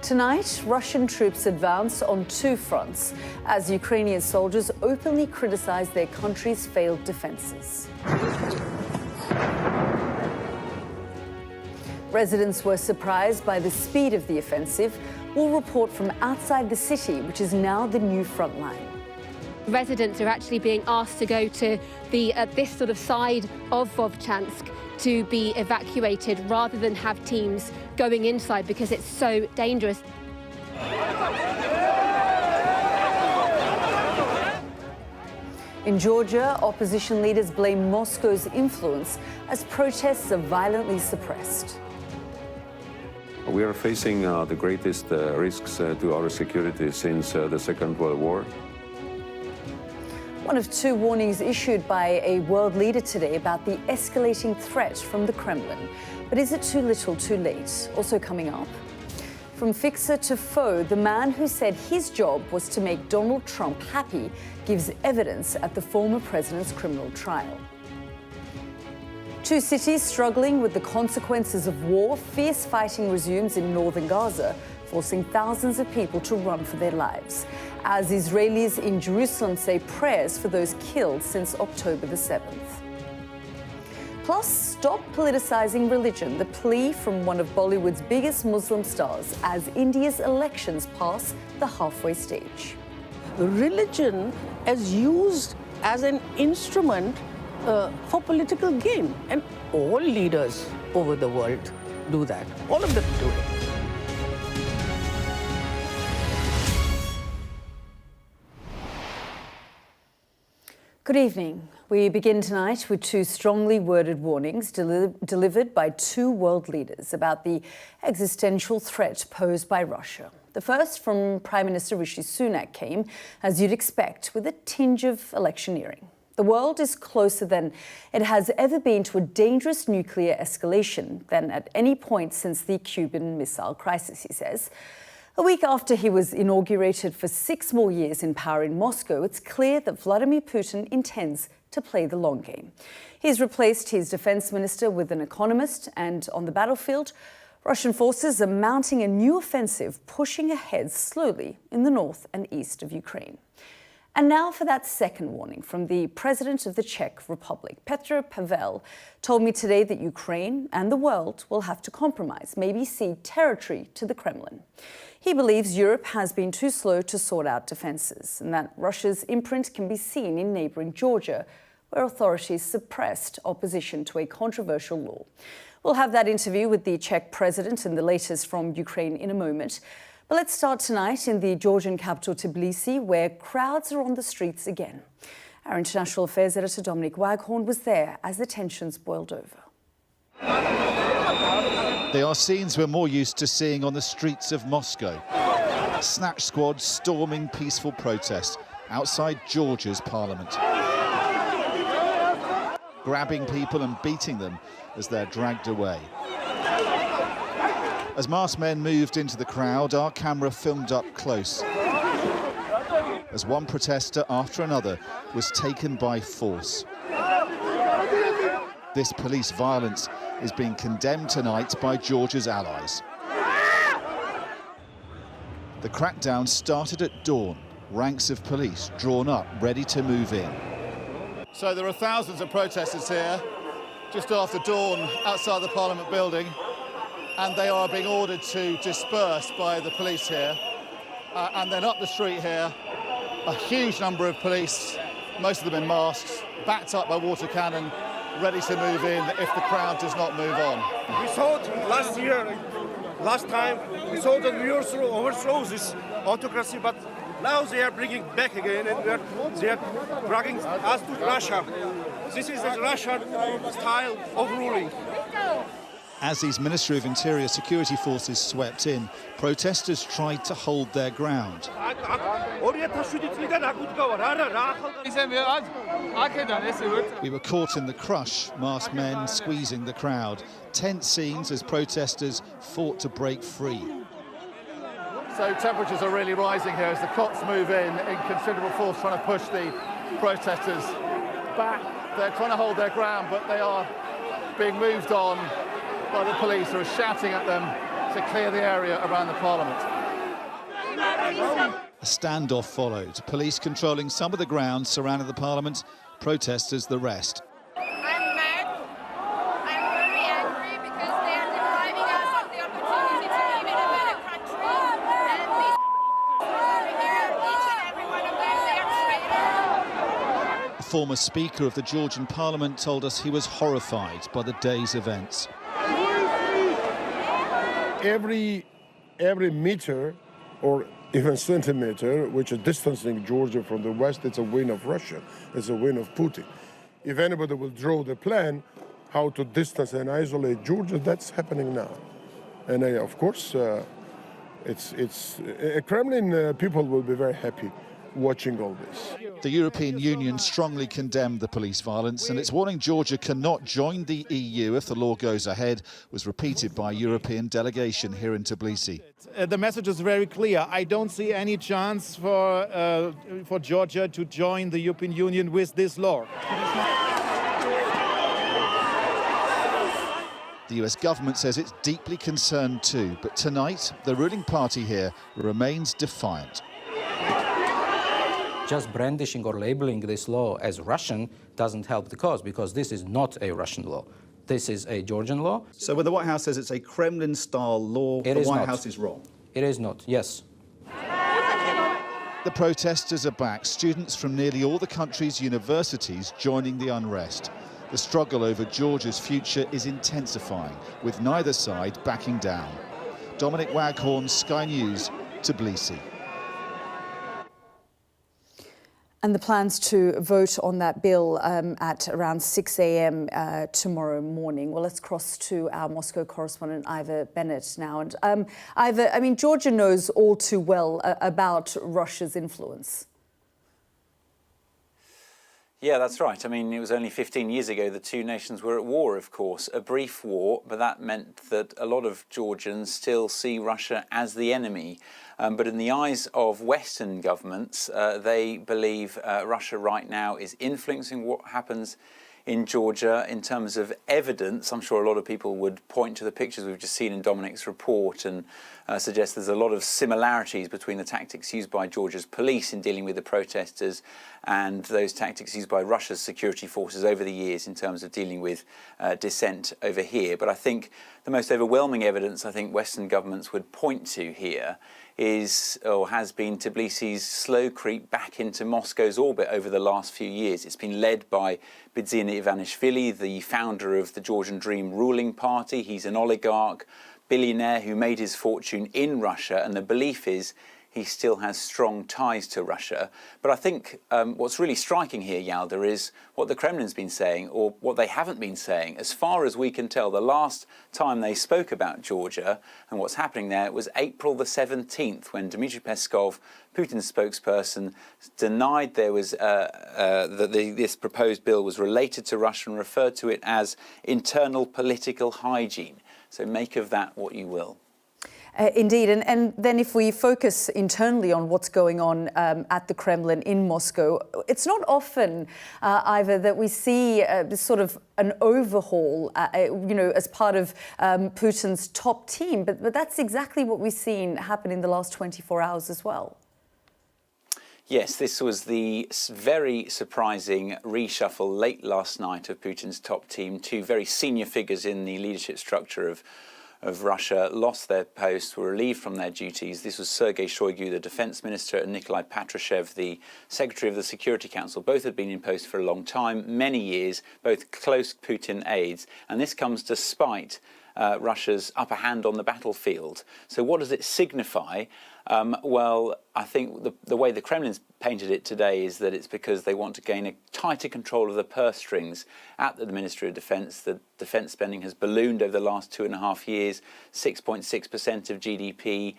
Tonight, Russian troops advance on two fronts as Ukrainian soldiers openly criticize their country's failed defenses. Residents were surprised by the speed of the offensive. We'll report from outside the city, which is now the new front line. Residents are actually being asked to go to this sort of side of Vovchansk to be evacuated rather than have teams going inside because it's so dangerous. In Georgia, opposition leaders blame Moscow's influence as protests are violently suppressed. We are facing the greatest risks to our security since the Second World War. One of two warnings issued by a world leader today about the escalating threat from the Kremlin. But is it too little, too late? Also coming up. From fixer to foe, the man who said his job was to make Donald Trump happy gives evidence at the former president's criminal trial. Two cities struggling with the consequences of war. Fierce fighting resumes in northern Gaza, forcing thousands of people to run for their lives, as Israelis in Jerusalem say prayers for those killed since October the 7th. Plus, stop politicizing religion, the plea from one of Bollywood's biggest Muslim stars as India's elections pass the halfway stage. Religion is used as an instrument for political gain, and all leaders over the world do that. All of them do it. Good evening. We begin tonight with two strongly worded warnings delivered by two world leaders about the existential threat posed by Russia. The first from Prime Minister Rishi Sunak came, as you'd expect, with a tinge of electioneering. The world is closer than it has ever been to a dangerous nuclear escalation than at any point since the Cuban Missile Crisis, he says. A week after he was inaugurated for 6 more years in power in Moscow, it's clear that Vladimir Putin intends to play the long game. He's replaced his defense minister with an economist, and on the battlefield, Russian forces are mounting a new offensive, pushing ahead slowly in the north and east of Ukraine. And now for that second warning from the president of the Czech Republic. Petr Pavel told me today that Ukraine and the world will have to compromise, maybe cede territory to the Kremlin. He believes Europe has been too slow to sort out defences and that Russia's imprint can be seen in neighbouring Georgia, where authorities suppressed opposition to a controversial law. We'll have that interview with the Czech president and the latest from Ukraine in a moment. But let's start tonight in the Georgian capital Tbilisi, where crowds are on the streets again. Our international affairs editor Dominic Waghorn was there as the tensions boiled over. They are scenes we're more used to seeing on the streets of Moscow. Snatch squads storming peaceful protests outside Georgia's parliament, grabbing people and beating them as they're dragged away. As masked men moved into the crowd, our camera filmed up close as one protester after another was taken by force. This police violence is being condemned tonight by Georgia's allies. The crackdown started at dawn, ranks of police drawn up, ready to move in. So there are thousands of protesters here, just after dawn, outside the Parliament building, and they are being ordered to disperse by the police here. And then up the street here, a huge number of police, most of them in masks, backed up by water cannon, ready to move in if the crowd does not move on. We thought last time, we thought that we overthrow this autocracy, but now they are bringing back again, and they are dragging us to Russia. This is the Russian style of ruling. As these Ministry of Interior security forces swept in, protesters tried to hold their ground. We were caught in the crush, masked men squeezing the crowd. Tense scenes as protesters fought to break free. So temperatures are really rising here as the cops move in considerable force, trying to push the protesters back. They're trying to hold their ground, but they are being moved on by the police who are shouting at them, to clear the area around the parliament. A standoff followed, police controlling some of the ground surrounding the parliament, protesters the rest. I'm mad. I'm very angry because they are depriving us of the opportunity to live in a better country. And these over here, each and every one of them, they are traitors. A former speaker of the Georgian parliament told us he was horrified by the day's events. Every meter or even centimeter which is distancing Georgia from the West, it's a win of Russia. It's a win of Putin. If anybody will draw the plan how to distance and isolate Georgia, that's happening now. And of course, Kremlin people will be very happy watching all this. The European Union strongly condemned the police violence, and its warning Georgia cannot join the EU if the law goes ahead was repeated by a European delegation here in Tbilisi. The message is very clear. I don't see any chance for Georgia to join the European Union with this law. The US government says it's deeply concerned too, but tonight the ruling party here remains defiant. Just brandishing or labeling this law as Russian doesn't help the cause, because this is not a Russian law. This is a Georgian law. So when the White House says it's a Kremlin-style law, the White House is wrong? It is not, yes. The protesters are back, students from nearly all the country's universities joining the unrest. The struggle over Georgia's future is intensifying, with neither side backing down. Dominic Waghorn, Sky News, Tbilisi. And the plans to vote on that bill at around 6 a.m. Tomorrow morning. Well, let's cross to our Moscow correspondent, Ivor Bennett now. And Ivor, I mean, Georgia knows all too well about Russia's influence. Yeah, that's right. I mean, it was only 15 years ago the two nations were at war, of course, a brief war, but that meant that a lot of Georgians still see Russia as the enemy. But in the eyes of Western governments, they believe Russia right now is influencing what happens in Georgia in terms of evidence. I'm sure a lot of people would point to the pictures we've just seen in Dominic's report and suggest there's a lot of similarities between the tactics used by Georgia's police in dealing with the protesters and those tactics used by Russia's security forces over the years in terms of dealing with dissent over here. But I think the most overwhelming evidence I think Western governments would point to here is, or has been, Tbilisi's slow creep back into Moscow's orbit over the last few years. It's been led by Bidzina Ivanishvili, the founder of the Georgian Dream ruling party. He's an oligarch, billionaire who made his fortune in Russia, and the belief is he still has strong ties to Russia. But I think what's really striking here, Yalda, is what the Kremlin's been saying, or what they haven't been saying. As far as we can tell, the last time they spoke about Georgia and what's happening there was April the 17th, when Dmitry Peskov, Putin's spokesperson, denied there was that this proposed bill was related to Russia and referred to it as internal political hygiene. So make of that what you will. Indeed. And then if we focus internally on what's going on at the Kremlin in Moscow, it's not often, Ivor, that we see this sort of an overhaul, as part of Putin's top team. But that's exactly what we've seen happen in the last 24 hours as well. Yes, this was the very surprising reshuffle late last night of Putin's top team. Two very senior figures in the leadership structure of Russia lost their posts, were relieved from their duties. This was Sergei Shoigu, the defense minister, and Nikolai Patrushev, the secretary of the Security Council. Both had been in post for a long time, many years, both close Putin aides. And this comes despite Russia's upper hand on the battlefield. So what does it signify? Well, I think the way the Kremlin's painted it today is that it's because they want to gain a tighter control of the purse strings at the Ministry of Defence. The defence spending has ballooned over the last 2.5 years, 6.6% of GDP.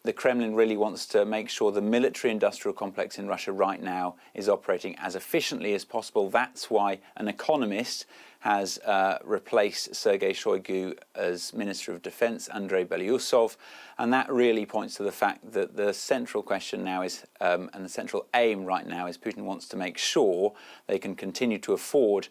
The Kremlin really wants to make sure the military-industrial complex in Russia right now is operating as efficiently as possible. That's why an economist has replaced Sergei Shoigu as Minister of Defense, Andrei Belyusov, and that really points to the fact that the central question now is, and the central aim right now is, Putin wants to make sure they can continue to afford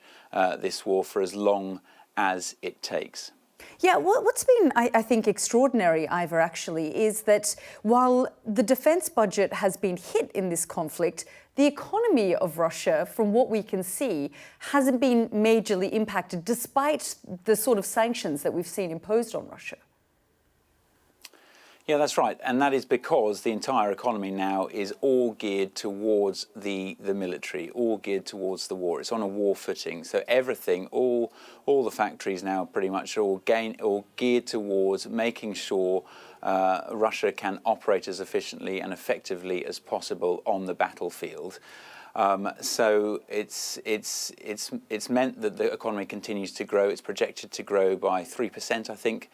this war for as long as it takes. Yeah, what's been, I think, extraordinary, Ivor, actually, is that while the defence budget has been hit in this conflict, the economy of Russia, from what we can see, hasn't been majorly impacted, despite the sort of sanctions that we've seen imposed on Russia. Yeah, that's right. And that is because the entire economy now is all geared towards the military, all geared towards the war. It's on a war footing. So everything, all the factories now pretty much are all geared towards making sure Russia can operate as efficiently and effectively as possible on the battlefield. So it's meant that the economy continues to grow. It's projected to grow by 3%, I think,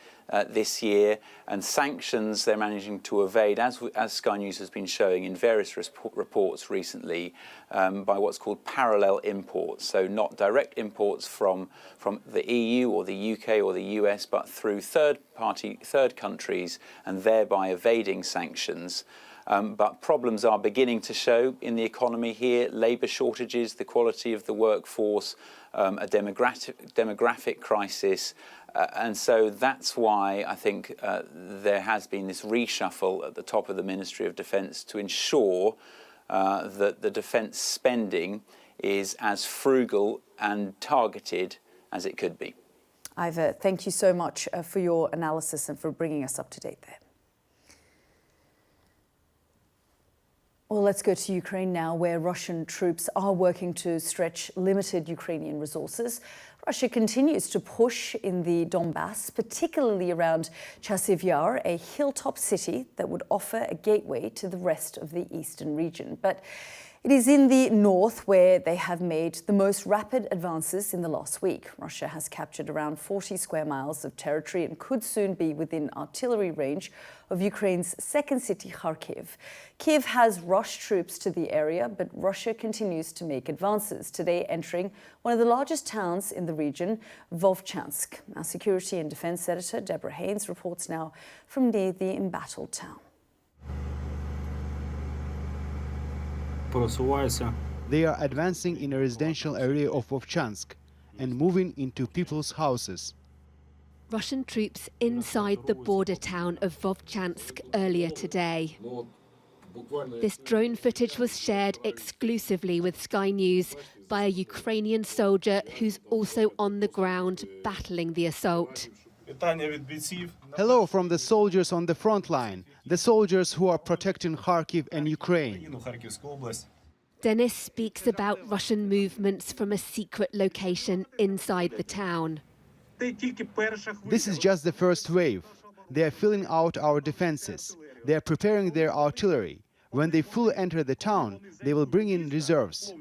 this year. And sanctions they're managing to evade, as Sky News has been showing in various reports recently, by what's called parallel imports. So not direct imports from the EU or the UK or the US, but through third countries, and thereby evading sanctions. But problems are beginning to show in the economy here: labour shortages, the quality of the workforce, a demographic crisis. And so that's why I think there has been this reshuffle at the top of the Ministry of Defence to ensure that the defence spending is as frugal and targeted as it could be. Ivor, thank you so much for your analysis and for bringing us up to date there. Well, let's go to Ukraine now, where Russian troops are working to stretch limited Ukrainian resources. Russia continues to push in the Donbass, particularly around Chasiv Yar, a hilltop city that would offer a gateway to the rest of the eastern region. But it is in the north where they have made the most rapid advances in the last week. Russia has captured around 40 square miles of territory and could soon be within artillery range of Ukraine's second city, Kharkiv. Kiev has rushed troops to the area, but Russia continues to make advances, today entering one of the largest towns in the region, Vovchansk. Our security and defense editor, Deborah Haynes, reports now from near the embattled town. They are advancing in a residential area of Vovchansk and moving into people's houses. Russian troops inside the border town of Vovchansk earlier today. This drone footage was shared exclusively with Sky News by a Ukrainian soldier who's also on the ground battling the assault. Hello from the soldiers on the front line, the soldiers who are protecting Kharkiv and Ukraine. Denis speaks about Russian movements from a secret location inside the town. This is just the first wave. They are filling out our defenses. They are preparing their artillery. When they fully enter the town, they will bring in reserves.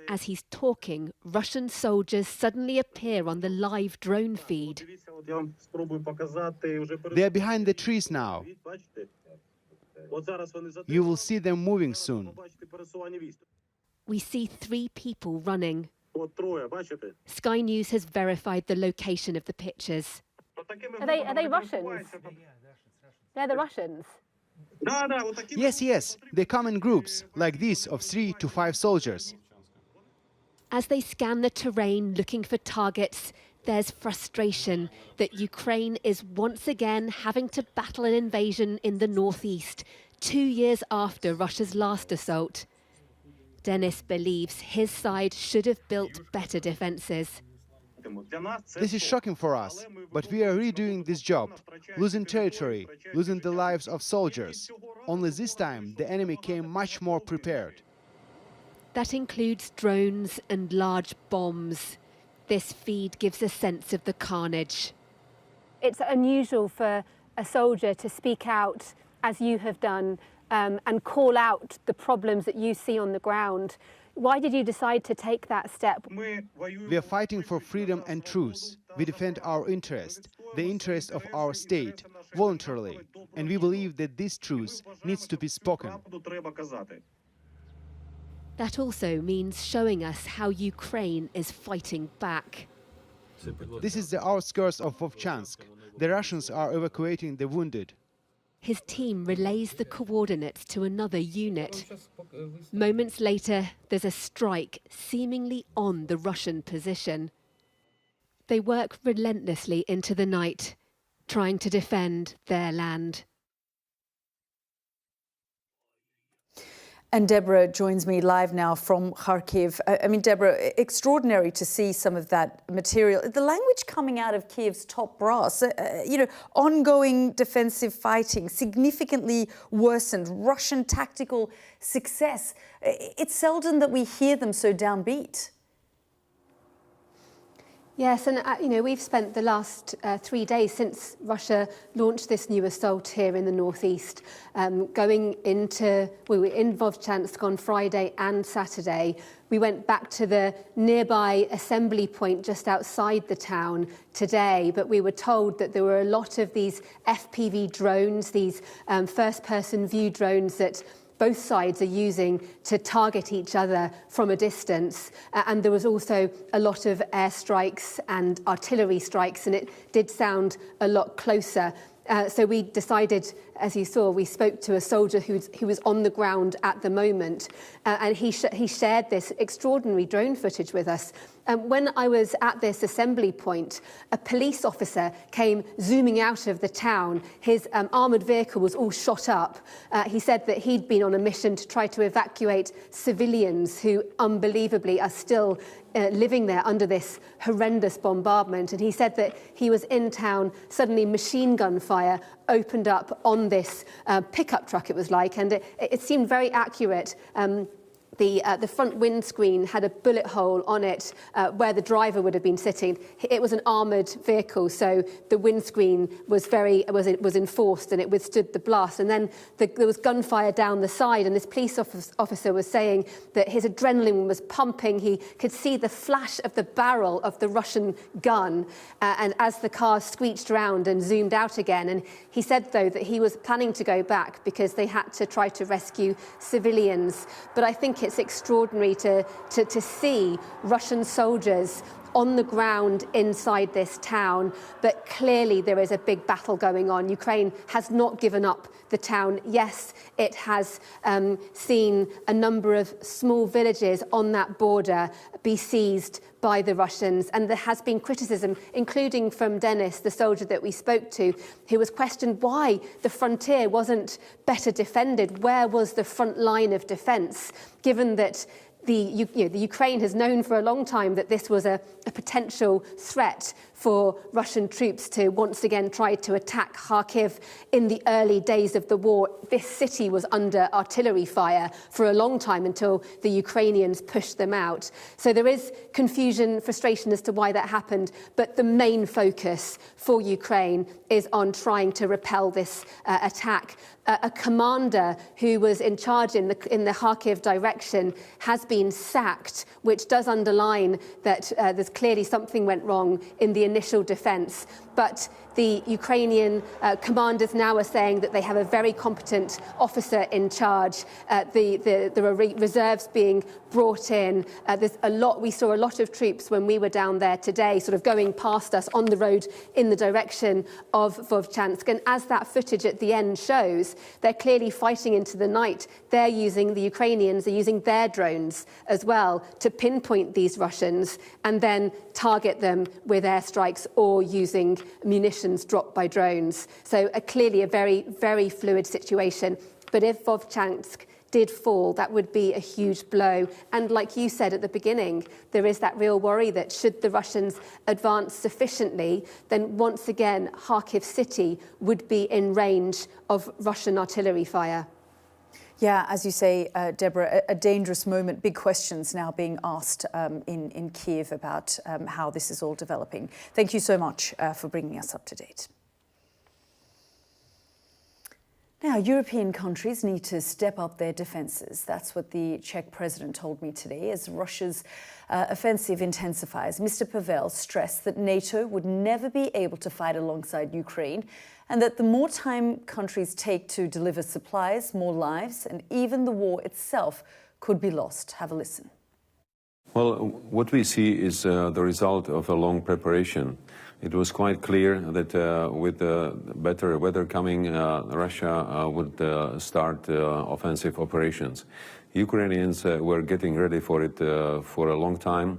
As he's talking, Russian soldiers suddenly appear on the live drone feed. They are behind the trees now. You will see them moving soon. We see 3 people running. Sky News has verified the location of the pictures. Are they Russians? They're the Russians? Yes, they come in groups, like these, of 3 to 5 soldiers. As they scan the terrain looking for targets, there's frustration that Ukraine is once again having to battle an invasion in the northeast, 2 years after Russia's last assault. Denis believes his side should have built better defences. This is shocking for us, but we are redoing this job, losing territory, losing the lives of soldiers. Only this time the enemy came much more prepared. That includes drones and large bombs. This feed gives a sense of the carnage. It's unusual for a soldier to speak out, as you have done, and call out the problems that you see on the ground. Why did you decide to take that step? We are fighting for freedom and truth. We defend our interest, the interest of our state, voluntarily. And we believe that this truth needs to be spoken. That also means showing us how Ukraine is fighting back. This is the outskirts of Vovchansk. The Russians are evacuating the wounded. His team relays the coordinates to another unit. Moments later, there's a strike seemingly on the Russian position. they work relentlessly into the night, trying to defend their land. And Deborah joins me live now from Kharkiv. I mean, Deborah, extraordinary to see some of that material. The language coming out of Kiev's top brass, ongoing defensive fighting, significantly worsened, Russian tactical success. It's seldom that we hear them so downbeat. Yes, and we've spent the last 3 days since Russia launched this new assault here in the northeast, we were in Vovchansk on Friday and Saturday. We went back to the nearby assembly point just outside the town today, but we were told that there were a lot of these FPV drones, these first-person view drones that both sides are using to target each other from a distance. And there was also a lot of airstrikes and artillery strikes, and it did sound a lot closer. So we decided, as you saw, we spoke to a soldier who was on the ground at the moment, and he shared this extraordinary drone footage with us. When I was at this assembly point, a police officer came zooming out of the town. His armoured vehicle was all shot up. He said that he'd been on a mission to try to evacuate civilians who, unbelievably, are still living there under this horrendous bombardment. And he said that he was in town, suddenly machine gun fire opened up on this pickup truck, it was like, and it seemed very accurate. The front windscreen had a bullet hole on it where the driver would have been sitting. It was an armoured vehicle, so the windscreen was enforced and it withstood the blast. And then there was gunfire down the side, and this police officer was saying that his adrenaline was pumping. He could see the flash of the barrel of the Russian gun, and as the car screeched around and zoomed out again. And he said, though, that he was planning to go back because they had to try to rescue civilians. But I think it's extraordinary to see Russian soldiers on the ground inside this town, but clearly there is a big battle going on. Ukraine has not given up the town. Yes, it has seen a number of small villages on that border be seized by the Russians, and there has been criticism, including from Denis, the soldier that we spoke to, who was questioned why the frontier wasn't better defended. Where was the front line of defence, given that the Ukraine has known for a long time that this was a potential threat for Russian troops to once again try to attack Kharkiv in the early days of the war. This city was under artillery fire for a long time until the Ukrainians pushed them out. So there is confusion, frustration as to why that happened, but the main focus for Ukraine is on trying to repel this attack. A commander who was in charge in the Kharkiv direction has been sacked, which does underline that there's clearly something went wrong in the initial defence. But the Ukrainian commanders now are saying that they have a very competent officer in charge. There are reserves being brought in. We saw a lot of troops when we were down there today, sort of going past us on the road in the direction of Vovchansk. And as that footage at the end shows, they're clearly fighting into the night. The Ukrainians are using their drones as well to pinpoint these Russians and then target them with airstrikes or using munitions dropped by drones. So clearly a very, very fluid situation. But if Vovchansk did fall, that would be a huge blow. And like you said at the beginning, there is that real worry that should the Russians advance sufficiently, then once again, Kharkiv city would be in range of Russian artillery fire. Yeah, as you say, Deborah, a dangerous moment. Big questions now being asked in Kiev about how this is all developing. Thank you so much for bringing us up to date. Now, European countries need to step up their defences. That's what the Czech president told me today as Russia's offensive intensifies. Mr. Pavel stressed that NATO would never be able to fight alongside Ukraine, and that the more time countries take to deliver supplies, more lives, and even the war itself could be lost. Have a listen. Well, what we see is the result of a long preparation. It was quite clear that with better weather coming, Russia would start offensive operations. Ukrainians were getting ready for it for a long time.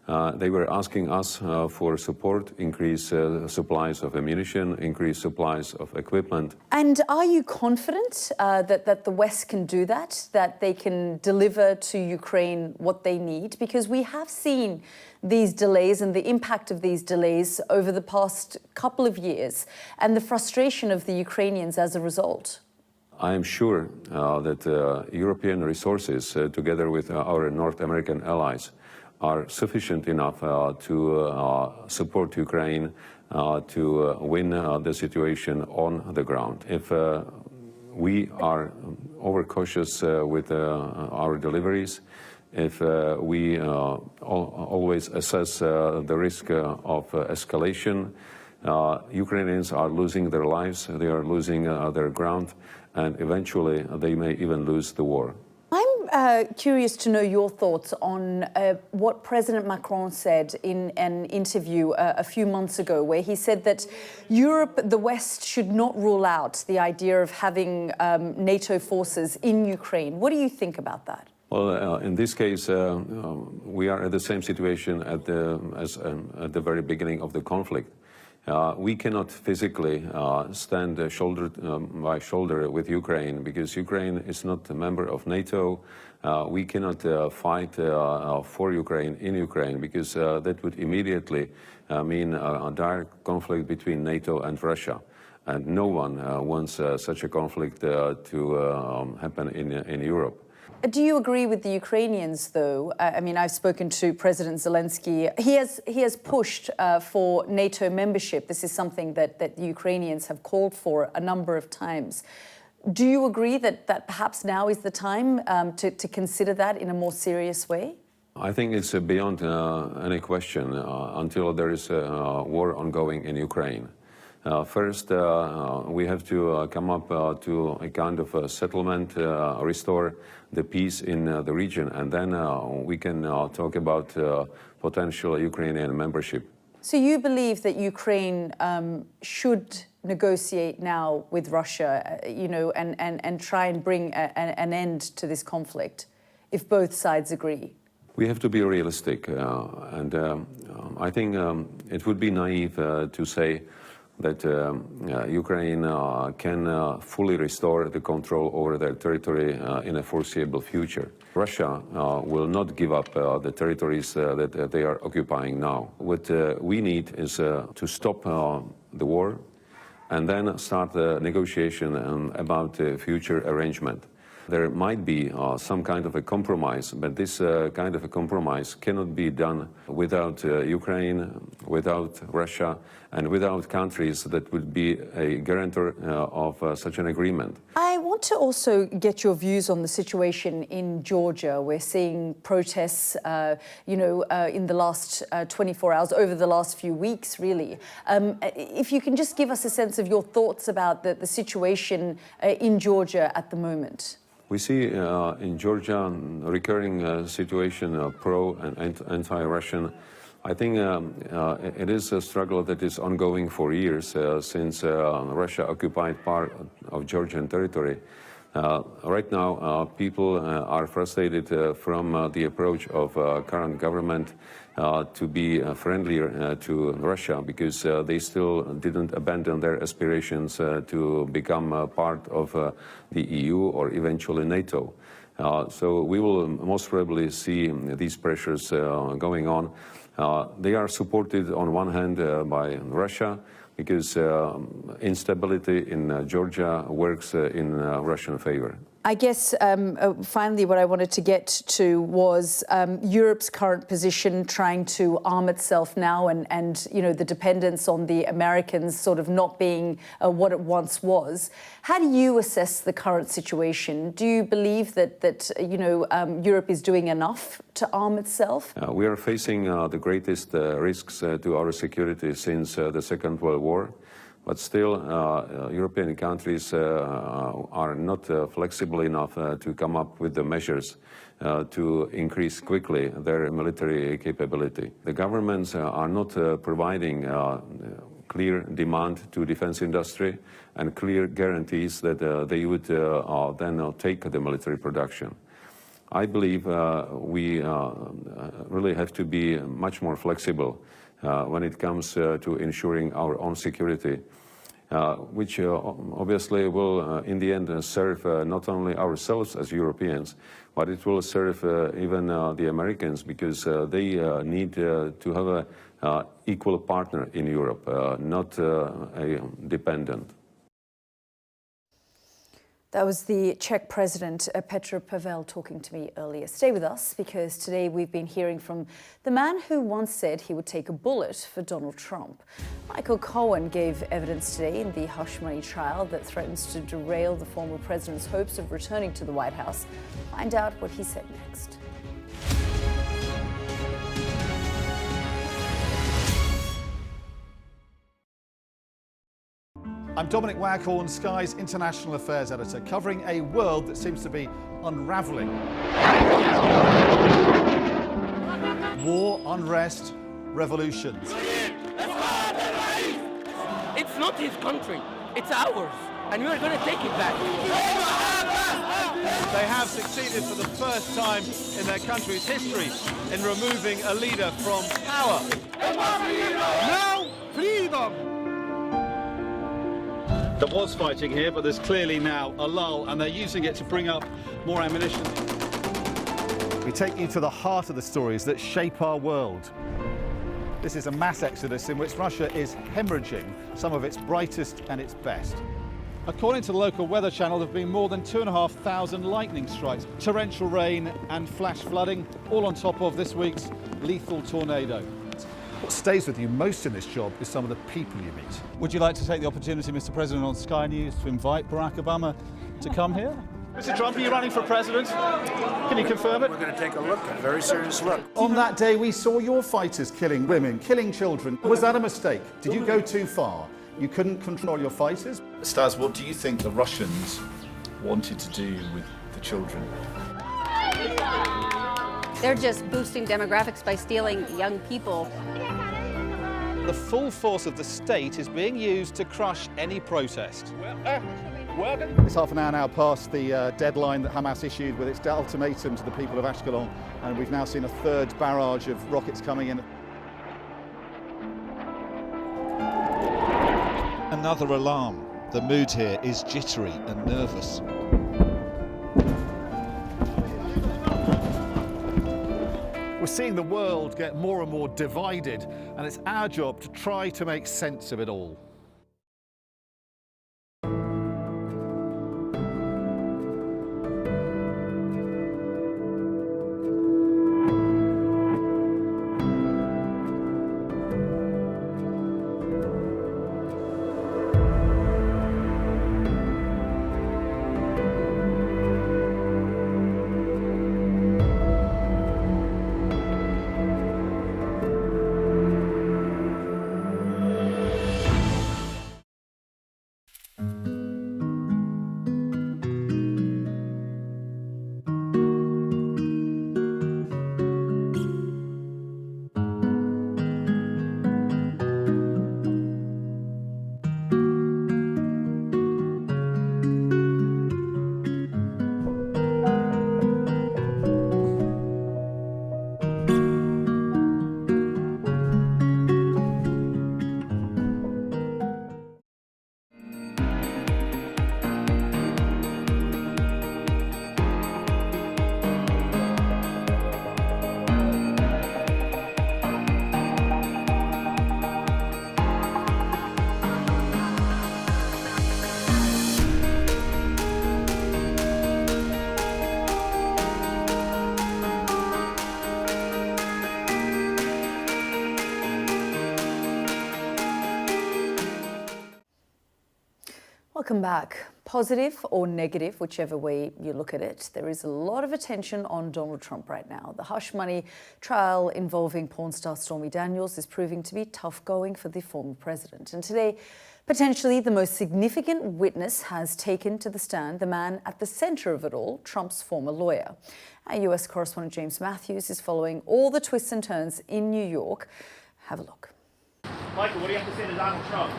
They were asking us for support, increase supplies of ammunition, increase supplies of equipment. And are you confident that the West can do that they can deliver to Ukraine what they need? Because we have seen these delays and the impact of these delays over the past couple of years and the frustration of the Ukrainians as a result. I am sure that European resources, together with our North American allies, are sufficient enough to support Ukraine to win the situation on the ground. If we are overcautious with our deliveries, if we always assess the risk of escalation, Ukrainians are losing their lives, they are losing their ground, and eventually they may even lose the war. I'm curious to know your thoughts on what President Macron said in an interview a few months ago, where he said that Europe, the West, should not rule out the idea of having NATO forces in Ukraine. What do you think about that? Well, in this case, we are at the same situation as at the very beginning of the conflict. We cannot physically stand shoulder by shoulder with Ukraine because Ukraine is not a member of NATO. We cannot fight for Ukraine in Ukraine because that would immediately mean a direct conflict between NATO and Russia. And no one wants such a conflict to happen in Europe. Do you agree with the Ukrainians, though? I mean, I've spoken to President Zelensky. He has pushed for NATO membership. This is something that the Ukrainians have called for a number of times. Do you agree that perhaps now is the time to consider that in a more serious way? I think it's beyond any question until there is a war ongoing in Ukraine. First, we have to come up to a kind of a settlement, restore the peace in the region, and then we can talk about potential Ukrainian membership. So you believe that Ukraine should negotiate now with Russia, you know, and try and bring an end to this conflict, if both sides agree? We have to be realistic, and I think it would be naive to say that Ukraine can fully restore the control over their territory in a foreseeable future. Russia will not give up the territories that they are occupying now. What we need is to stop the war and then start the negotiation about the future arrangement. There might be some kind of a compromise, but this kind of a compromise cannot be done without Ukraine, without Russia, and without countries that would be a guarantor of such an agreement. I want to also get your views on the situation in Georgia. We're seeing protests, in the last 24 hours, over the last few weeks, really. If you can just give us a sense of your thoughts about the situation in Georgia at the moment. We see in Georgia a recurring situation, pro and anti-Russian. I think it is a struggle that is ongoing for years since Russia occupied part of Georgian territory. Right now, people are frustrated from the approach of current government to be friendlier to Russia because they still didn't abandon their aspirations to become part of the EU or eventually NATO. So we will most probably see these pressures going on. They are supported on one hand by Russia because instability in Georgia works in Russian favor. I guess finally what I wanted to get to was Europe's current position, trying to arm itself now and the dependence on the Americans sort of not being what it once was. How do you assess the current situation? Do you believe that Europe is doing enough to arm itself? We are facing the greatest risks to our security since the Second World War. But still, European countries are not flexible enough to come up with the measures to increase quickly their military capability. The governments are not providing clear demand to defense industry and clear guarantees that they would then take the military production. I believe we really have to be much more flexible when it comes to ensuring our own security, which obviously will in the end serve not only ourselves as Europeans, but it will serve even the Americans, because they need to have an equal partner in Europe, not a dependent. That was the Czech President, Petr Pavel, talking to me earlier. Stay with us, because today we've been hearing from the man who once said he would take a bullet for Donald Trump. Michael Cohen gave evidence today in the hush money trial that threatens to derail the former president's hopes of returning to the White House. Find out what he said next. I'm Dominic Waghorn, Sky's International Affairs Editor, covering a world that seems to be unravelling. War, unrest, revolutions. It's not his country, it's ours, and we're going to take it back. They have succeeded for the first time in their country's history in removing a leader from power. Now, freedom! There was fighting here, but there's clearly now a lull, and they're using it to bring up more ammunition. We take you to the heart of the stories that shape our world. This is a mass exodus in which Russia is hemorrhaging some of its brightest and its best. According to the local weather channel, there have been more than 2,500 lightning strikes, torrential rain and flash flooding, all on top of this week's lethal tornado. What stays with you most in this job is some of the people you meet. Would you like to take the opportunity, Mr. President, on Sky News to invite Barack Obama to come here? Mr. Trump, are you running for president? Can you confirm it? We're going to take a look, a very serious look. On that day, we saw your fighters killing women, killing children. Was that a mistake? Did you go too far? You couldn't control your fighters? Stas, what do you think the Russians wanted to do with the children? They're just boosting demographics by stealing young people. The full force of the state is being used to crush any protest. It's half an hour now past the deadline that Hamas issued with its ultimatum to the people of Ashkelon, and we've now seen a third barrage of rockets coming in. Another alarm. The mood here is jittery and nervous. We're seeing the world get more and more divided, and it's our job to try to make sense of it all. Welcome back. Positive or negative, whichever way you look at it, there is a lot of attention on Donald Trump right now. The hush money trial involving porn star Stormy Daniels is proving to be tough going for the former president. And today, potentially the most significant witness has taken to the stand, the man at the center of it all, Trump's former lawyer. Our US correspondent James Matthews is following all the twists and turns in New York. Have a look. Michael, what do you have to say to Donald Trump?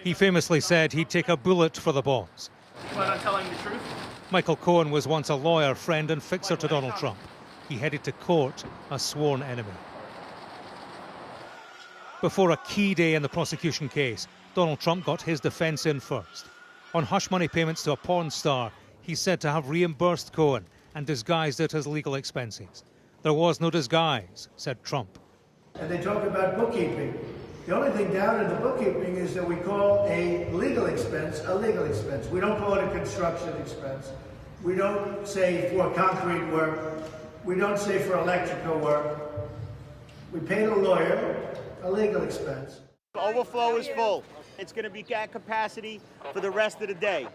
He famously said he'd take a bullet for the bombs. You plan on telling the truth? Michael Cohen was once a lawyer, friend and fixer to Donald Trump. He headed to court, a sworn enemy. Before a key day in the prosecution case, Donald Trump got his defence in first. On hush money payments to a porn star, he's said to have reimbursed Cohen and disguised it as legal expenses. There was no disguise, said Trump. And they talk about bookkeeping. The only thing down in the bookkeeping is that we call a legal expense a legal expense. We don't call it a construction expense. We don't say for concrete work. We don't say for electrical work. We paid a lawyer a legal expense. The overflow is full. It's going to be at capacity for the rest of the day.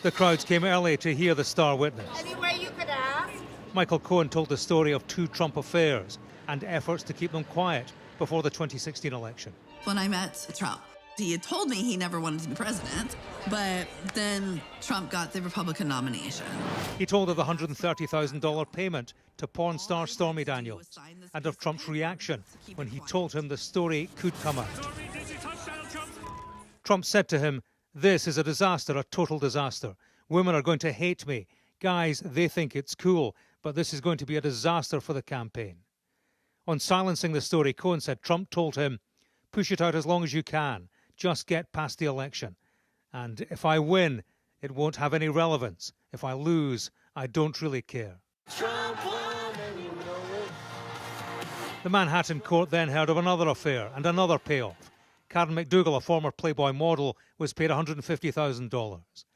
The crowds came early to hear the star witness. Anywhere you could ask. Michael Cohen told the story of two Trump affairs and efforts to keep them quiet before the 2016 election. When I met Trump, he had told me he never wanted to be president, but then Trump got the Republican nomination. He told of the $130,000 payment to porn star Stormy Daniels and of Trump's reaction when he told him the story could come out. Trump said to him, "This is a disaster, a total disaster. Women are going to hate me. Guys, they think it's cool, but this is going to be a disaster for the campaign." On silencing the story, Cohen said Trump told him, "Push it out as long as you can. Just get past the election. And if I win, it won't have any relevance. If I lose, I don't really care." The Manhattan court then heard of another affair and another payoff. Karen McDougal, a former Playboy model, was paid $150,000.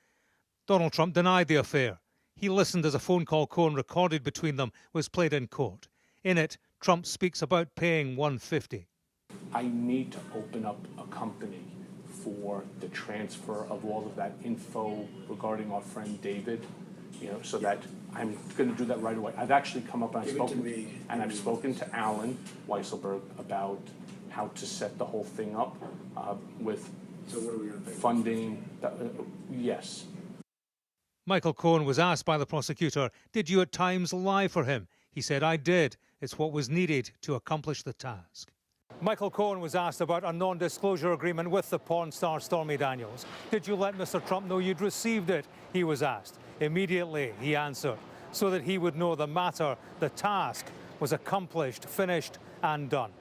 Donald Trump denied the affair. He listened as a phone call Cohen recorded between them was played in court. In it, Trump speaks about paying $150,000. I need to open up a company for the transfer of all of that info regarding our friend David, so that I'm going to do that right away. I've actually come up and I've spoken to Alan Weisselberg about how to set the whole thing up with funding. Yes. Michael Cohen was asked by the prosecutor, "Did you at times lie for him?" He said, "I did. It's what was needed to accomplish the task." Michael Cohen was asked about a non-disclosure agreement with the porn star Stormy Daniels. "Did you let Mr. Trump know you'd received it?" he was asked. Immediately, he answered, so that he would know the matter, the task, was accomplished, finished, and done.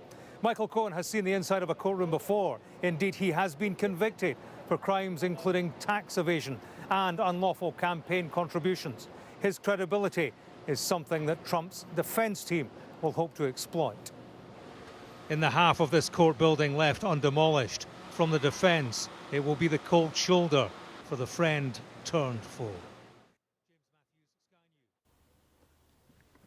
Michael Cohen has seen the inside of a courtroom before. Indeed, he has been convicted for crimes including tax evasion and unlawful campaign contributions. His credibility is something that Trump's defense team will hope to exploit. In the half of this court building left undemolished, from the defense, it will be the cold shoulder for the friend turned foe.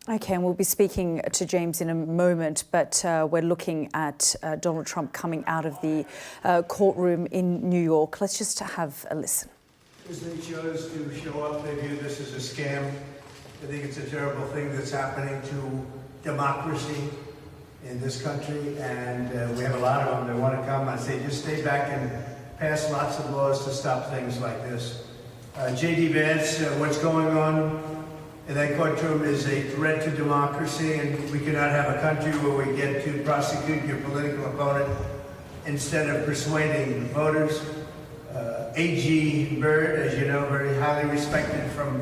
OK, and we'll be speaking to James in a moment, but we're looking at Donald Trump coming out of the courtroom in New York. Let's just have a listen. As they chose to show up, they view this as a scam. I think it's a terrible thing that's happening to democracy in this country, and we have a lot of them that want to come. I say just stay back and pass lots of laws to stop things like this. J.D. Vance, what's going on in that courtroom is a threat to democracy, and we cannot have a country where we get to prosecute your political opponent instead of persuading voters. A.G. Byrd, as you know, very highly respected from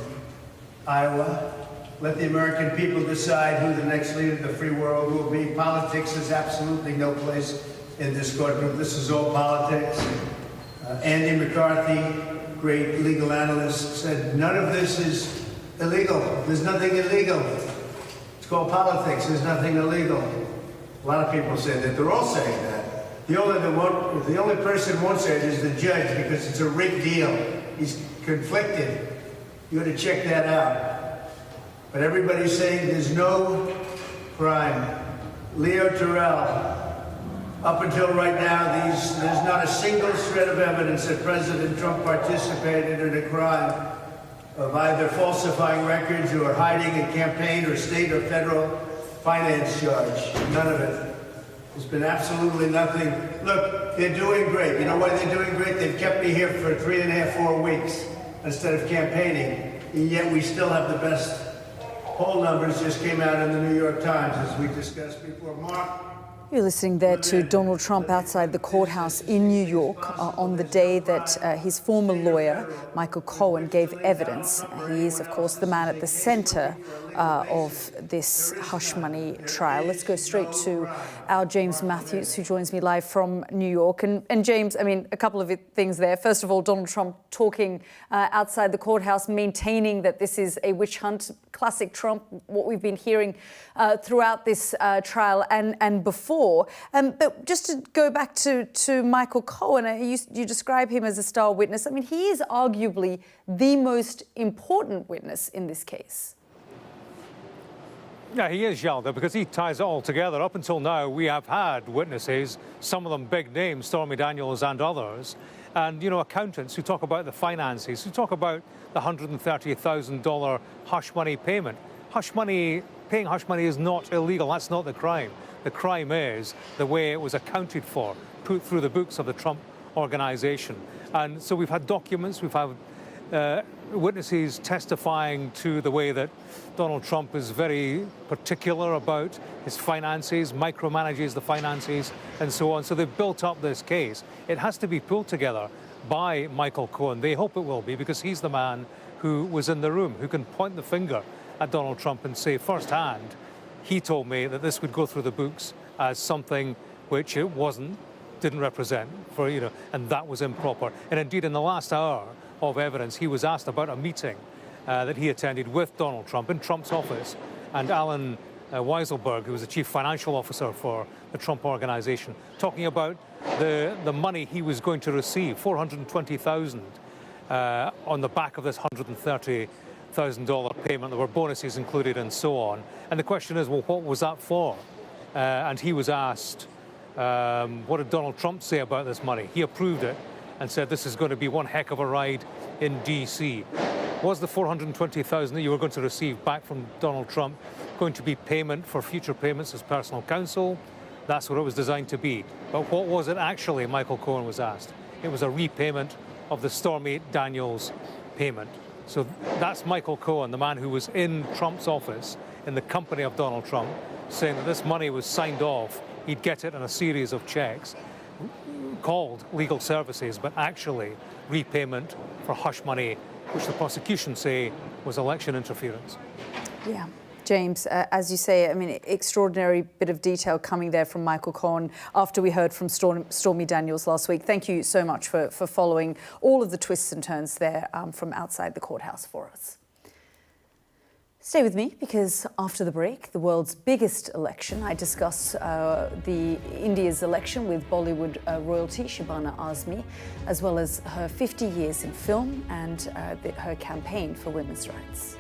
Iowa. Let the American people decide who the next leader of the free world will be. Politics has absolutely no place in this courtroom. This is all politics. Andy McCarthy, great legal analyst, said none of this is illegal. There's nothing illegal. It's called politics. There's nothing illegal. A lot of people say that. They're all saying that. The only person who won't say it is the judge, because it's a rigged deal. He's conflicted. You ought to check that out. But everybody's saying there's no crime. Leo Terrell, up until right now, there's not a single shred of evidence that President Trump participated in a crime of either falsifying records or hiding a campaign or state or federal finance charge. None of it. There's been absolutely nothing. Look, they're doing great. You know why they're doing great? They've kept me here for 3.5, 4 weeks instead of campaigning, and yet we still have the best poll numbers. Just came out in the New York Times, as we discussed before. Mark, You're listening there to Donald Trump outside the courthouse in New York on the day that his former lawyer, Michael Cohen, gave evidence. He is, of course, the man at the center of this hush money trial. Let's go straight to our James Matthews, who joins me live from New York. And James, I mean, a couple of things there. First of all, Donald Trump talking outside the courthouse, maintaining that this is a witch hunt. Classic Trump, what we've been hearing throughout this trial and before. But just to go back to Michael Cohen, you describe him as a star witness. I mean, he is arguably the most important witness in this case. Yeah, he is, Yalda, because he ties it all together. Up until now, we have had witnesses, some of them big names, Stormy Daniels and others, and, you know, accountants who talk about the finances, who talk about the $130,000 hush money payment. Paying hush money is not illegal. That's not the crime. The crime is the way it was accounted for, put through the books of the Trump organization. And so we've had documents, we've had witnesses testifying to the way that Donald Trump is very particular about his finances, micromanages the finances, and so on. So they've built up this case. It has to be pulled together by Michael Cohen. They hope it will be, because he's the man who was in the room, who can point the finger at Donald Trump and say firsthand, he told me that this would go through the books as something which it didn't represent, and that was improper. And indeed, in the last hour of evidence, he was asked about a meeting that he attended with Donald Trump in Trump's office, and Alan Weisselberg, who was the chief financial officer for the Trump organization, talking about the money he was going to receive, $420,000 on the back of this $130,000 payment. There were bonuses included and so on. And the question is, well, what was that for? And he was asked, what did Donald Trump say about this money? He approved it and said this is going to be one heck of a ride in D.C. Was the $420,000 that you were going to receive back from Donald Trump going to be payment for future payments as personal counsel? That's what it was designed to be. But what was it actually, Michael Cohen was asked? It was a repayment of the Stormy Daniels payment. So that's Michael Cohen, the man who was in Trump's office in the company of Donald Trump, saying that this money was signed off. He'd get it in a series of checks called legal services, but actually repayment for hush money, which the prosecution say was election interference. Yeah. James, as you say, I mean, extraordinary bit of detail coming there from Michael Cohen after we heard from Stormy Daniels last week. Thank you so much for following all of the twists and turns there from outside the courthouse for us. Stay with me, because after the break, the world's biggest election, I discuss India's election with Bollywood royalty Shabana Azmi, as well as her 50 years in film and her campaign for women's rights.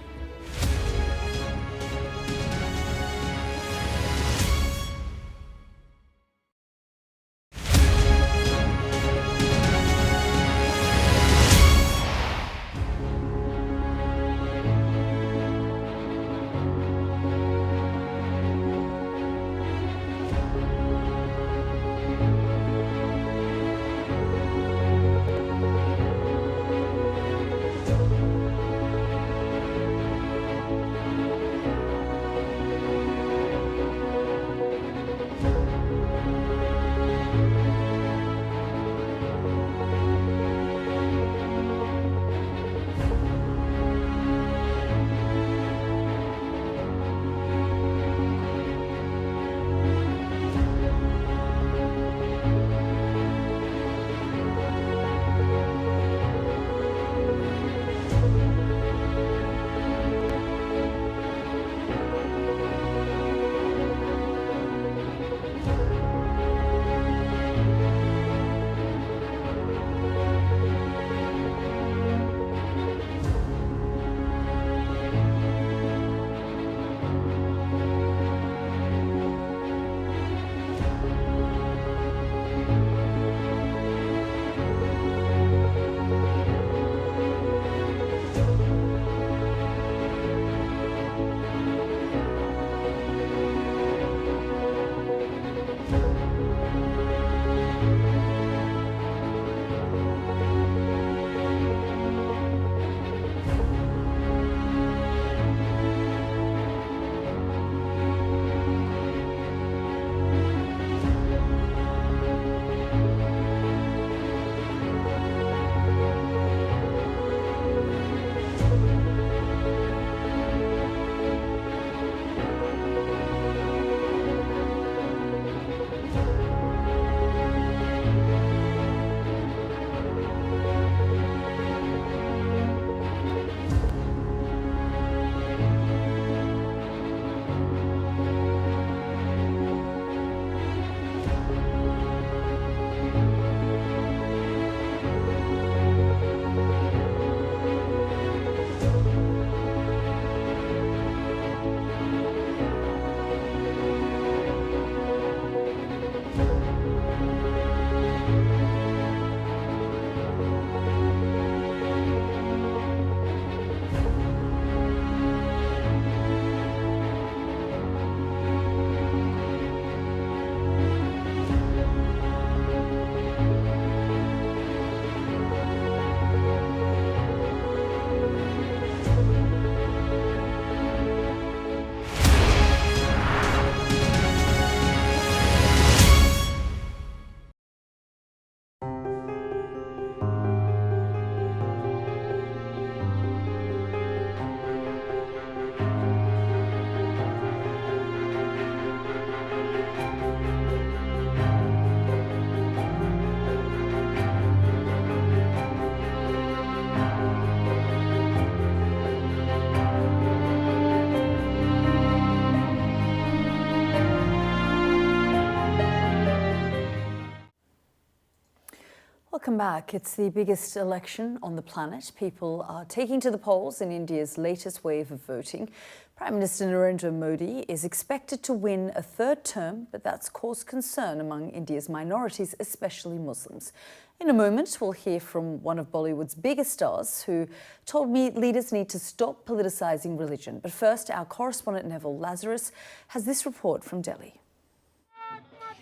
Welcome back. It's the biggest election on the planet. People are taking to the polls in India's latest wave of voting. Prime Minister Narendra Modi is expected to win a third term, but that's caused concern among India's minorities, especially Muslims. In a moment, we'll hear from one of Bollywood's biggest stars who told me leaders need to stop politicising religion. But first, our correspondent Neville Lazarus has this report from Delhi.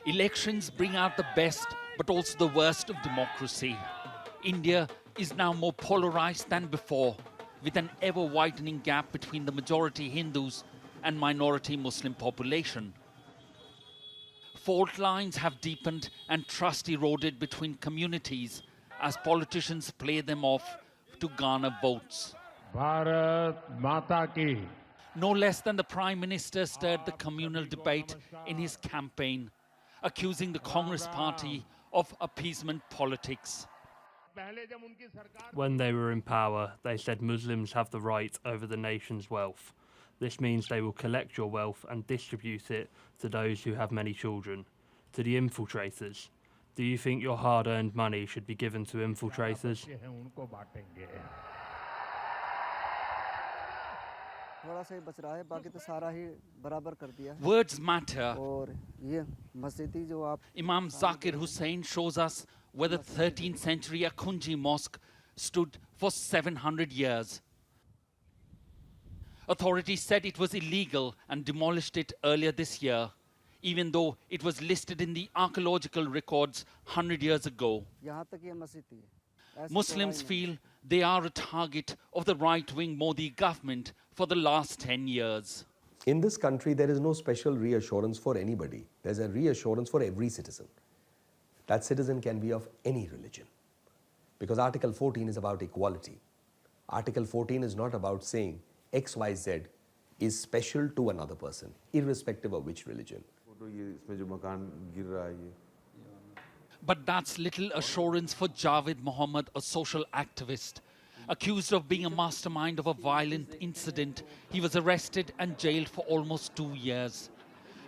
Elections bring out the best, but also the worst of democracy. India is now more polarized than before, with an ever-widening gap between the majority Hindus and minority Muslim population. Fault lines have deepened and trust eroded between communities as politicians play them off to garner votes. Bharat Mata Ki. No less than the Prime Minister stirred the communal debate in his campaign, accusing the Congress party of appeasement politics. When they were in power, they said Muslims have the right over the nation's wealth. This means they will collect your wealth and distribute it to those who have many children, to the infiltrators. Do you think your hard-earned money should be given to infiltrators? Words matter. Imam Zakir Hussain shows us where the 13th century Akhunji Mosque stood for 700 years. Authorities said it was illegal and demolished it earlier this year, even though it was listed in the archaeological records 100 years ago. Muslims feel they are a target of the right-wing Modi government for the last 10 years. In this country, there is no special reassurance for anybody. There's a reassurance for every citizen. That citizen can be of any religion. Because Article 14 is about equality. Article 14 is not about saying XYZ is special to another person, irrespective of which religion. But that's little assurance for Javed Mohammed, a social activist. Accused of being a mastermind of a violent incident, he was arrested and jailed for almost 2 years.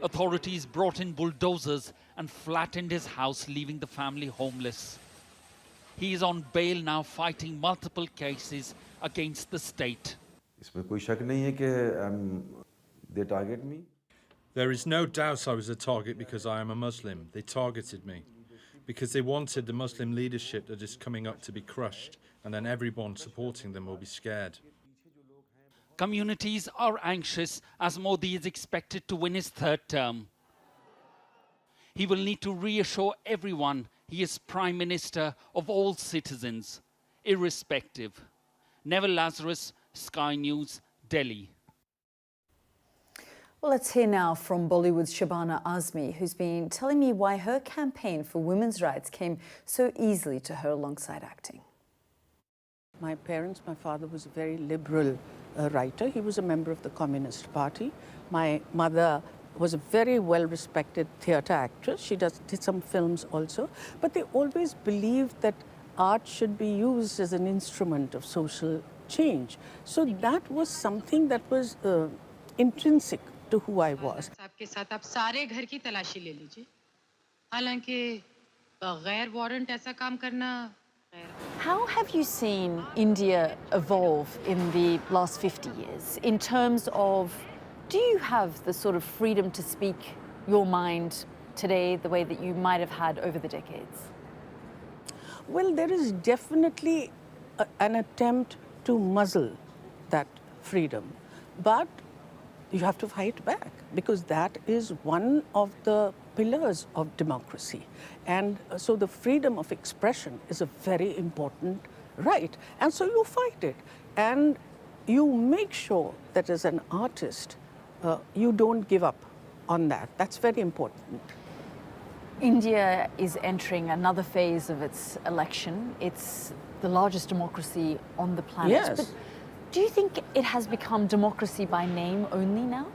Authorities brought in bulldozers and flattened his house, leaving the family homeless. He is on bail now, fighting multiple cases against the state. There is no doubt I was a target because I am a Muslim. They targeted me because they wanted the Muslim leadership that is coming up to be crushed, and then everyone supporting them will be scared. Communities are anxious as Modi is expected to win his third term. He will need to reassure everyone he is Prime Minister of all citizens, irrespective. Neville Lazarus, Sky News, Delhi. Well, let's hear now from Bollywood's Shabana Azmi, who's been telling me why her campaign for women's rights came so easily to her alongside acting. My father was a very liberal writer. He was a member of the Communist Party. My mother was a very well-respected theatre actress. She did some films also. But they always believed that art should be used as an instrument of social change. So that was something that was intrinsic to who I was. How have you seen India evolve in the last 50 years in terms of, do you have the sort of freedom to speak your mind today the way that you might have had over the decades? Well, there is definitely an attempt to muzzle that freedom, but you have to fight back because that is one of the pillars of democracy. And so the freedom of expression is a very important right. And so you fight it. And you make sure that as an artist, you don't give up on that. That's very important. India is entering another phase of its election. It's the largest democracy on the planet. Yes. But do you think it has become democracy by name only now?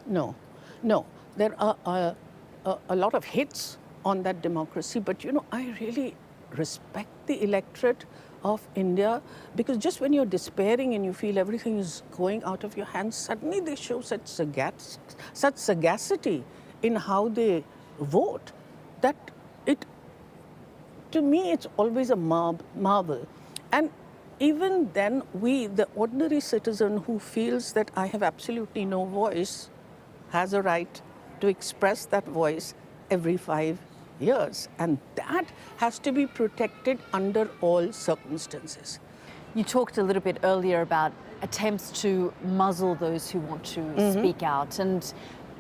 No, no. There are a lot of hits on that democracy, but you know, I really respect the electorate of India because just when you're despairing and you feel everything is going out of your hands, suddenly they show such sagacity in how they vote that it to me, it's always a marvel. And even then, the ordinary citizen who feels that I have absolutely no voice, has a right to express that voice every 5 years. And that has to be protected under all circumstances. You talked a little bit earlier about attempts to muzzle those who want to speak out. And,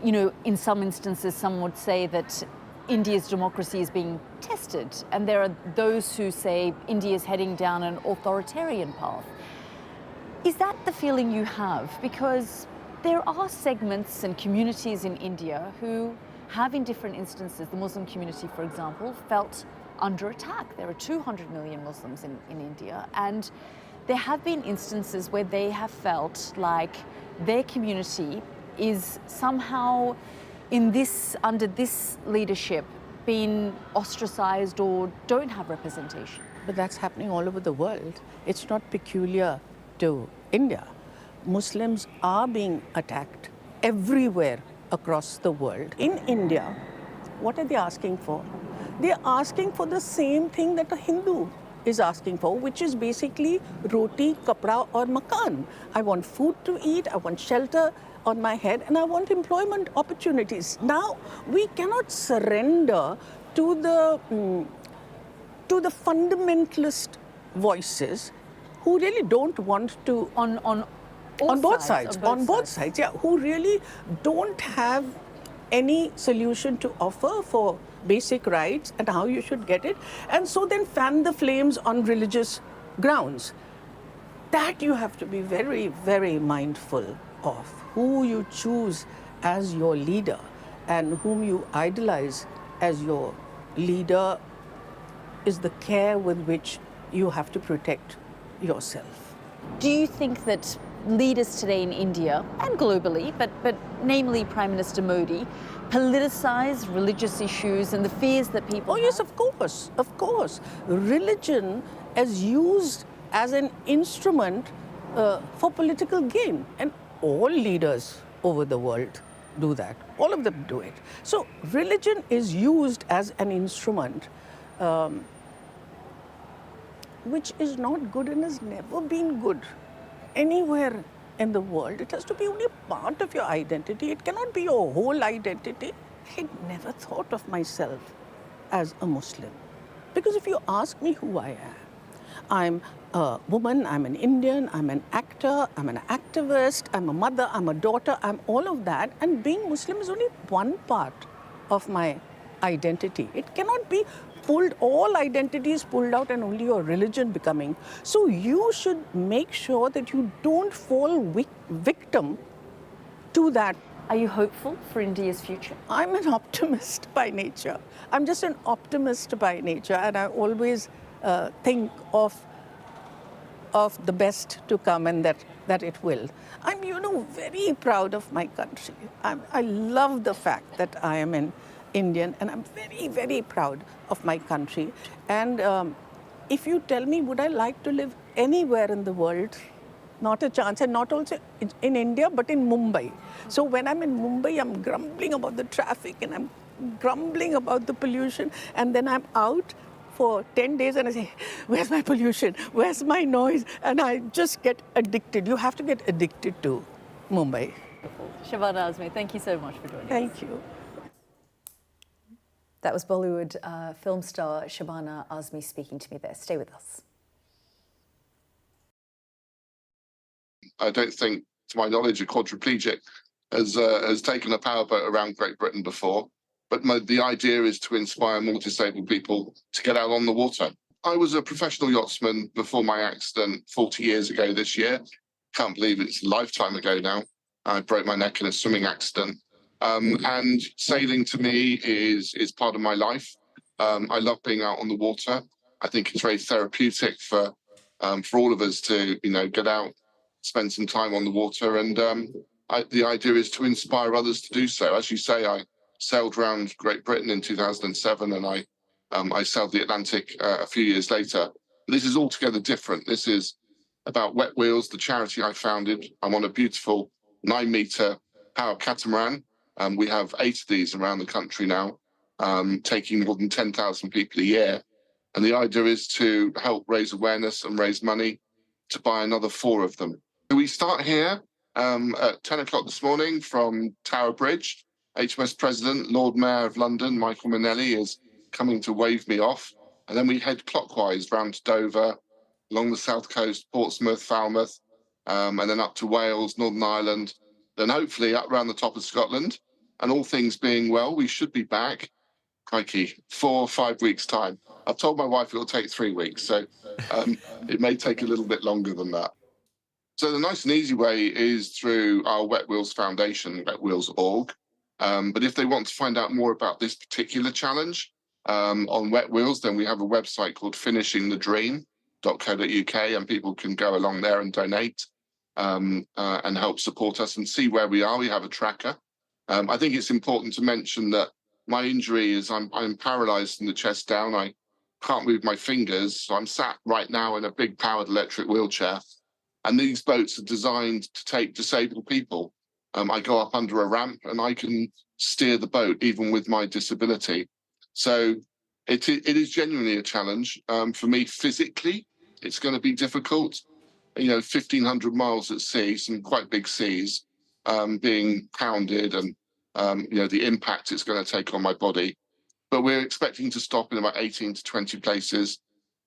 you know, in some instances, some would say that India's democracy is being tested. And there are those who say India is heading down an authoritarian path. Is that the feeling you have? Because there are segments and communities in India who have, in different instances, the Muslim community, for example, felt under attack. There are 200 million Muslims in India, and there have been instances where they have felt like their community is somehow under this leadership been ostracized or don't have representation. But that's happening all over the world. It's not peculiar to India. Muslims are being attacked everywhere across the world. In India, what are they asking for? They're asking for the same thing that a Hindu is asking for, which is basically roti, kapra or makan. I want food to eat, I want shelter on my head, and I want employment opportunities. Now, we cannot surrender to the fundamentalist voices who really don't want to... On both sides, yeah, who really don't have any solution to offer for basic rights and how you should get it, and so then fan the flames on religious grounds. That you have to be very, very mindful of. Who you choose as your leader and whom you idolize as your leader is the care with which you have to protect yourself. Do you think that leaders today in India and globally, but namely Prime Minister Modi, politicize religious issues and the fears that people have? Yes, of course. Religion is used as an instrument for political gain, and all leaders over the world do that. All of them do it. So religion is used as an instrument which is not good and has never been good anywhere in the world. It has to be only a part of your identity. It cannot be your whole identity. I never thought of myself as a Muslim. Because if you ask me who I am, I'm a woman, I'm an Indian, I'm an actor, I'm an activist, I'm a mother, I'm a daughter, I'm all of that. And being Muslim is only one part of my identity. It cannot be pulled, all identities pulled out and only your religion becoming. So you should make sure that you don't fall victim to that. Are you hopeful for India's future? I'm an optimist by nature. I'm just an optimist by nature, and I always think of the best to come and that it will. I'm, very proud of my country. I love the fact that I am an Indian, and I'm very, very proud of my country. And if you tell me, would I like to live anywhere in the world? Not a chance, and not also in India, but in Mumbai. So when I'm in Mumbai, I'm grumbling about the traffic and I'm grumbling about the pollution, and then I'm out for 10 days and I say, where's my pollution? Where's my noise? And I just get addicted. You have to get addicted to Mumbai. Shabana Azmi, thank you so much for joining us. Thank you. That was Bollywood film star Shabana Azmi speaking to me there. Stay with us. I don't think, to my knowledge, a quadriplegic has taken a powerboat around Great Britain before. But the idea is to inspire more disabled people to get out on the water. I was a professional yachtsman before my accident 40 years ago this year. Can't believe it's a lifetime ago now. I broke my neck in a swimming accident. And sailing to me is part of my life. I love being out on the water. I think it's very therapeutic for all of us to, get out, spend some time on the water. And the idea is to inspire others to do so. As you say, I sailed around Great Britain in 2007, and I sailed the Atlantic a few years later. This is altogether different. This is about Wet Wheels, the charity I founded. I'm on a beautiful 9-meter power catamaran. We have 8 of these around the country now, taking more than 10,000 people a year. And the idea is to help raise awareness and raise money to buy another 4 of them. We start here at 10 o'clock this morning from Tower Bridge. HMS President, Lord Mayor of London, Michael Manelli, is coming to wave me off. And then we head clockwise round to Dover, along the south coast, Portsmouth, Falmouth, and then up to Wales, Northern Ireland, then hopefully up around the top of Scotland. And all things being well, we should be back, crikey, 4 or 5 weeks' time. I've told my wife it'll take 3 weeks, so it may take a little bit longer than that. So the nice and easy way is through our Wet Wheels Foundation, wetwheels.org. But if they want to find out more about this particular challenge on Wet Wheels, then we have a website called finishingthedream.co.uk, and people can go along there and donate and help support us and see where we are. We have a tracker. I think it's important to mention that my injury is I'm paralysed from the chest down. I can't move my fingers, so I'm sat right now in a big powered electric wheelchair. And these boats are designed to take disabled people. I go up under a ramp and I can steer the boat even with my disability. So it is genuinely a challenge. For me physically, it's going to be difficult. 1,500 miles at sea, some quite big seas, being pounded and the impact it's going to take on my body. But we're expecting to stop in about 18 to 20 places,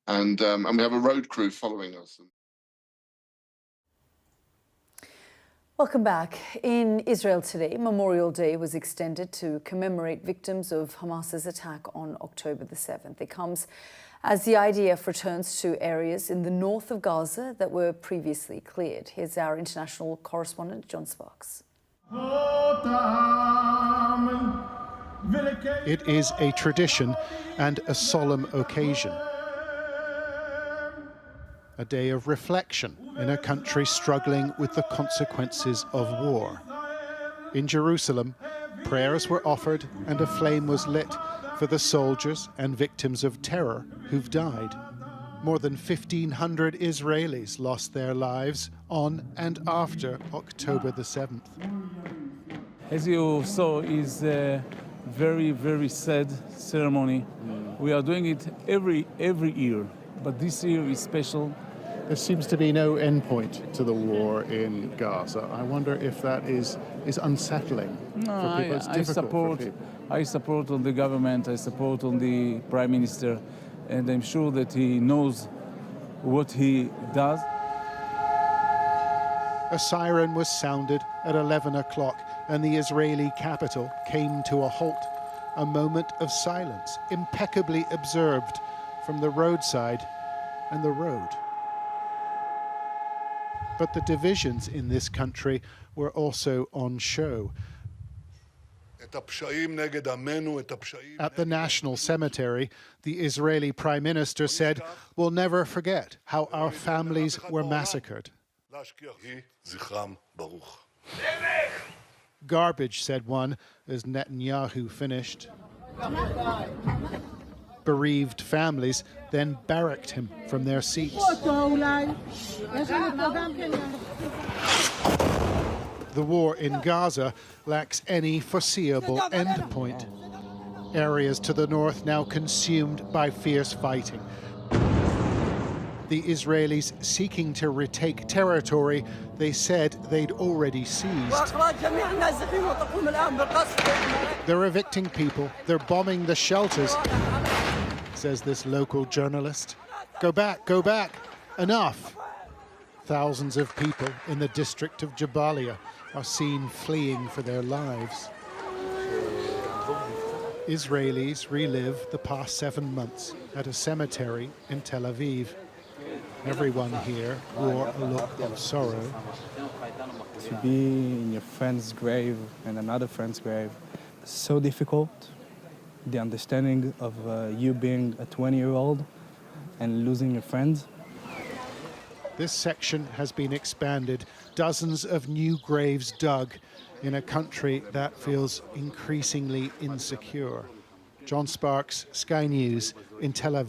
and we have a road crew following us. Welcome back. In Israel today, Memorial Day was extended to commemorate victims of Hamas's attack on October the 7th. It comes as the IDF returns to areas in the north of Gaza that were previously cleared. Here's our international correspondent, John Sparks. It is a tradition and a solemn occasion. A day of reflection in a country struggling with the consequences of war. In Jerusalem, prayers were offered and a flame was lit for the soldiers and victims of terror who've died. More than 1,500 Israelis lost their lives on and after October the 7th. As you saw, is a very, very sad ceremony. We are doing it every year, but this year is special. There seems to be no endpoint to the war in Gaza. I wonder if that is unsettling for people. It's difficult for people. I support on the government, I support on the Prime Minister, and I'm sure that he knows what he does. A siren was sounded at 11 o'clock and the Israeli capital came to a halt. A moment of silence, impeccably observed from the roadside and the road. But the divisions in this country were also on show. At the National Cemetery, the Israeli Prime Minister said, "We'll never forget how our families were massacred." Garbage, said one, as Netanyahu finished. Bereaved families then barracked him from their seats. The war in Gaza lacks any foreseeable endpoint. Areas to the north now consumed by fierce fighting. The Israelis seeking to retake territory they said they'd already seized. They're evicting people, they're bombing the shelters, says this local journalist. Go back, enough. Thousands of people in the district of Jabalia are seen fleeing for their lives. Israelis relive the past 7 months at a cemetery in Tel Aviv. Everyone here wore a look of sorrow. To be in your friend's grave and another friend's grave, so difficult. The understanding of you being a 20-year-old and losing your friends. This section has been expanded, dozens of new graves dug in a country that feels increasingly insecure. John Sparks, Sky News in Tel Aviv.